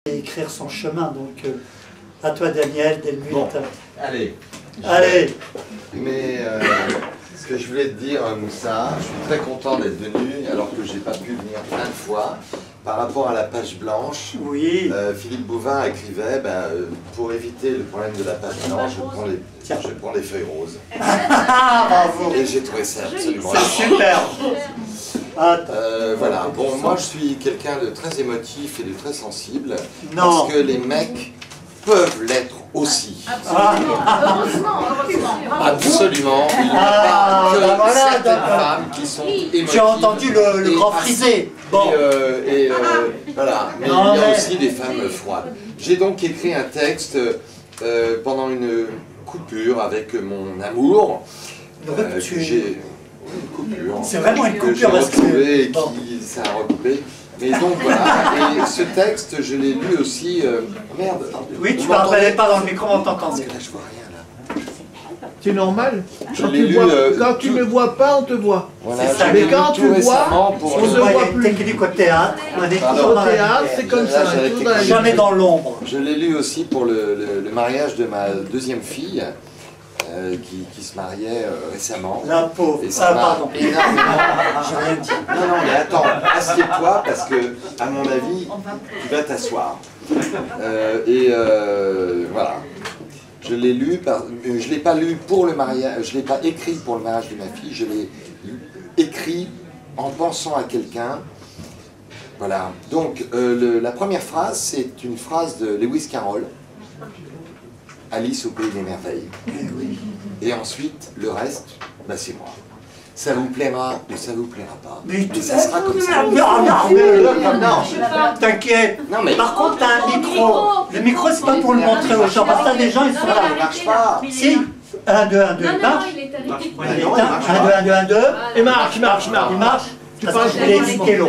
écrire son chemin. Donc, à toi, Daniel, Delmuth. Bon, allez. Allez. Mais ce que je voulais te dire, Moussa, je suis très content d'être venu, alors que j'ai pas pu venir plein de fois. Par rapport à la page blanche, Oui. Philippe Bouvin écrivait, pour éviter le problème de la page blanche, je prends les feuilles roses. Bravo. Et j'ai trouvé ça absolument C'est super. Voilà, bon, moi je suis quelqu'un de très émotif et de très sensible, Non. parce que les mecs peuvent l'être aussi. Heureusement. Absolument, il n'y a pas que voilà, certaines femmes qui sont émotives. J'ai entendu le grand frisé. Bon. Voilà, mais Non, il y a mais... aussi des femmes froides. J'ai donc écrit un texte pendant une coupure avec mon amour. Une coupure. C'est vraiment une coupure que j'ai retrouvée et bon. qui s'est recoupé. Mais donc voilà, et ce texte, je l'ai lu aussi. Merde. Oui, tu ne parlais pas dans le micro, on t'entend. Parce que là, je vois rien là. C'est normal. Je l'ai lu. Quand tu ne vois pas, on te voit. Voilà, C'est ça. je Mais l'ai lu quand tout tu vois, récemment pour on se voit plus. Technique au théâtre. On est Pardon. toujours dans Au la théâtre, lumière. c'est comme Là, ça. j'avais toujours dans la Jamais lumière. dans l'ombre. Je l'ai lu aussi pour le mariage de ma deuxième fille, qui se mariait récemment. La pauvre. Et ça m'a Pardon. énormément. J'ai rien dit. Non, mais attends, assieds-toi parce que, à mon avis, tu vas t'asseoir. Voilà. Je l'ai lu, je l'ai pas lu pour le mariage, je l'ai pas écrit pour le mariage de ma fille, je l'ai écrit en pensant à quelqu'un. Voilà. Donc, la première phrase, c'est une phrase de Lewis Carroll. Alice au pays des merveilles. Et ensuite, le reste, c'est moi. Ça vous plaira ou ça vous plaira pas. Mais ça sera comme ça. Non, t'inquiète. Non, mais Par contre, t'as un micro. Le micro, c'est pas pour le montrer aux gens. Parce que les gens, ils sont là. il marche pas. Si. 1, 2, 1, 2, il marche. Il est arrêté. 1, 2, 1, 2, 1, 2. Il marche. Il marche. Parce que je l'ai écouté long.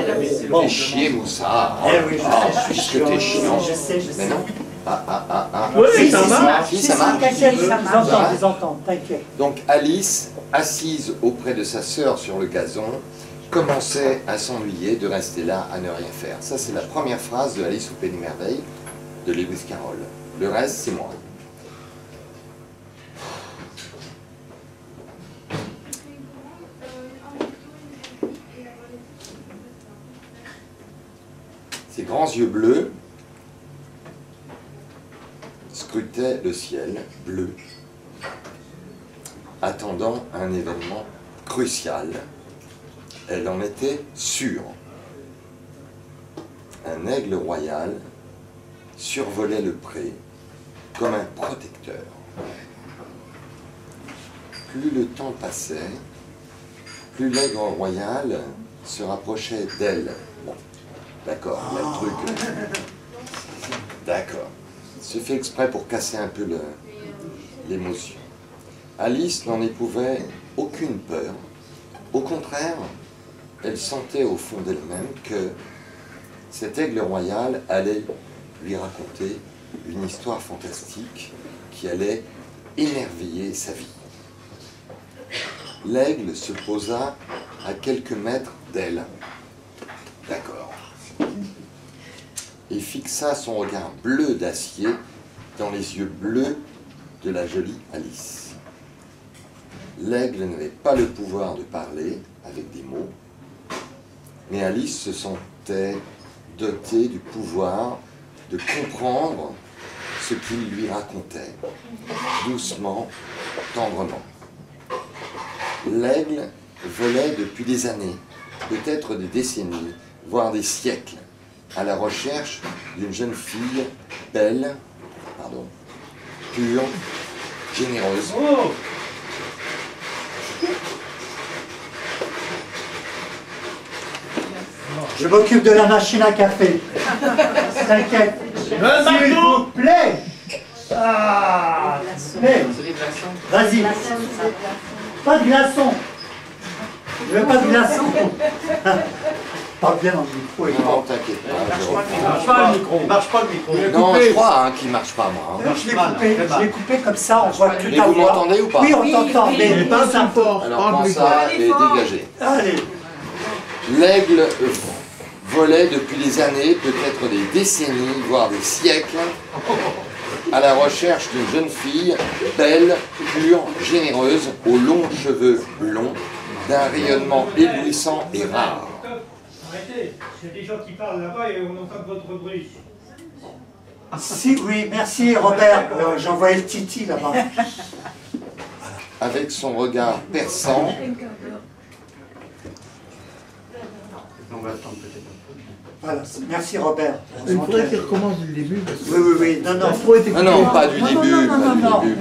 T'es chier, Moussa. Eh oui, je Puisque suis t'es chiant. Je sais. Mais non. Oui, ça marche. Si, ça marche. T'inquiète, ils entendent, t'inquiète. Donc Alice, assise auprès de sa sœur sur le gazon, commençait à s'ennuyer de rester là à ne rien faire. Ça, c'est la première phrase de Alice au Pays des Merveilles de Lewis Carroll. Le reste, c'est moi. Ses grands yeux bleus scrutaient le ciel bleu, attendant un événement crucial. Elle en était sûre. Un aigle royal survolait le pré comme un protecteur. Plus le temps passait, plus l'aigle royal se rapprochait d'elle. Bon, d'accord, il y a le truc. D'accord. C'est fait exprès pour casser un peu l'émotion. Alice n'en éprouvait aucune peur. Au contraire, elle sentait au fond d'elle-même que cet aigle royal allait lui raconter une histoire fantastique qui allait émerveiller sa vie. L'aigle se posa à quelques mètres d'elle. D'accord. Et fixa son regard bleu d'acier dans les yeux bleus de la jolie Alice. L'aigle n'avait pas le pouvoir de parler avec des mots, mais Alice se sentait dotée du pouvoir de comprendre ce qu'il lui racontait, doucement, tendrement. L'aigle volait depuis des années, peut-être des décennies, voire des siècles, à la recherche d'une jeune fille belle, pure, généreuse. Je m'occupe de la machine à café. T'inquiète. S'il vous plaît. Ah, mais, vas-y. Pas de glaçon. Je veux pas de glaçon. Parle bien dans le micro. Non, t'inquiète pas. Il marche pas le micro. Il marche pas le micro. Non, je crois qu'il ne marche pas, moi. Je l'ai coupé comme ça, on voit tout Mais à vous voix. m'entendez ou pas? Oui, on t'entend, mais Pas ça si fort. Alors, prends ça et dégagez. Allez. L'aigle volait depuis des années, peut-être des décennies, voire des siècles, à la recherche d'une jeune fille, belle, pure, généreuse, aux longs cheveux blonds, d'un rayonnement éblouissant et rare. Arrêtez, il y a des gens qui parlent là-bas et on entend votre bruit. Si, oui, merci Robert. J'en voyais le Titi là-bas. Avec son regard perçant, On va attendre peut-être. Voilà, merci Robert. Il faudrait qu'il recommence du début. Parce que Oui, oui, oui. Non, non. non, pas du Non, non, début, non, pas du non, début,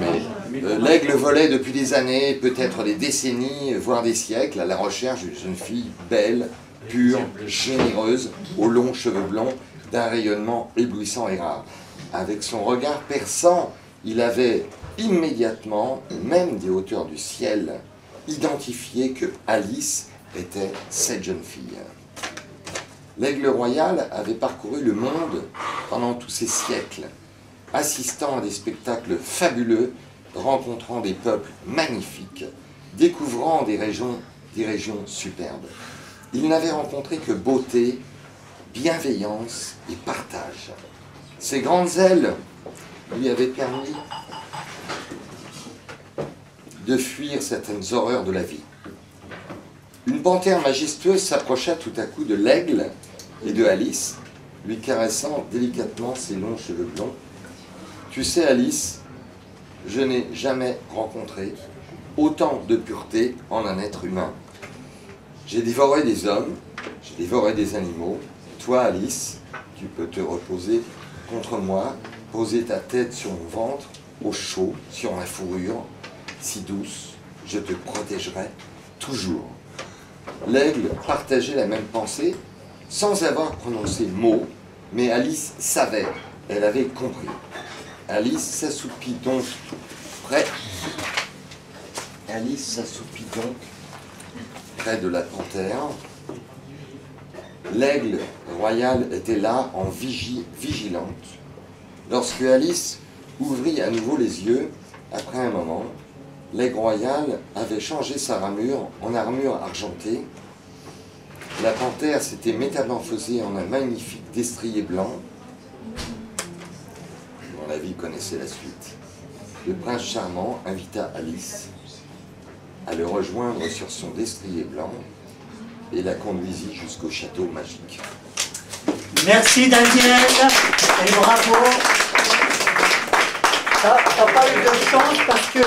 mais l'aigle volait depuis des années, peut-être des décennies, voire des siècles, à la recherche d'une jeune fille belle, pure, généreuse, aux longs cheveux blonds, d'un rayonnement éblouissant et rare. Avec son regard perçant, il avait immédiatement, même des hauteurs du ciel, identifié que Alice était cette jeune fille. L'aigle royal avait parcouru le monde pendant tous ces siècles, assistant à des spectacles fabuleux, rencontrant des peuples magnifiques, découvrant des régions superbes. Il n'avait rencontré que beauté, bienveillance et partage. Ses grandes ailes lui avaient permis de fuir certaines horreurs de la vie. Une panthère majestueuse s'approcha tout à coup de l'aigle et de Alice, lui caressant délicatement ses longs cheveux blonds. « Tu sais, Alice, je n'ai jamais rencontré autant de pureté en un être humain. J'ai dévoré des hommes, j'ai dévoré des animaux. Toi, Alice, tu peux te reposer contre moi, poser ta tête sur mon ventre, au chaud, sur ma fourrure, si douce, je te protégerai toujours. » L'aigle partageait la même pensée, sans avoir prononcé mot, mais Alice savait, elle avait compris. Alice s'assoupit donc près de la panthère. L'aigle royal était là en vigilante. Lorsque Alice ouvrit à nouveau les yeux, après un moment, l'aigle royal avait changé sa ramure en armure argentée. La panthère s'était métamorphosée en un magnifique destrier blanc. Dont la vie connaissait la suite. Le prince charmant invita Alice à le rejoindre sur son destrier blanc et la conduisit jusqu'au château magique. Merci Daniel et bravo. T'as pas eu de chance parce que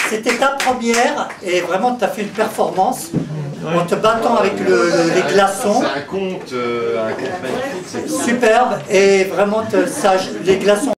c'était ta première et vraiment tu as fait une performance en te battant avec les glaçons. C'est un conte magnifique. Superbe et vraiment les glaçons.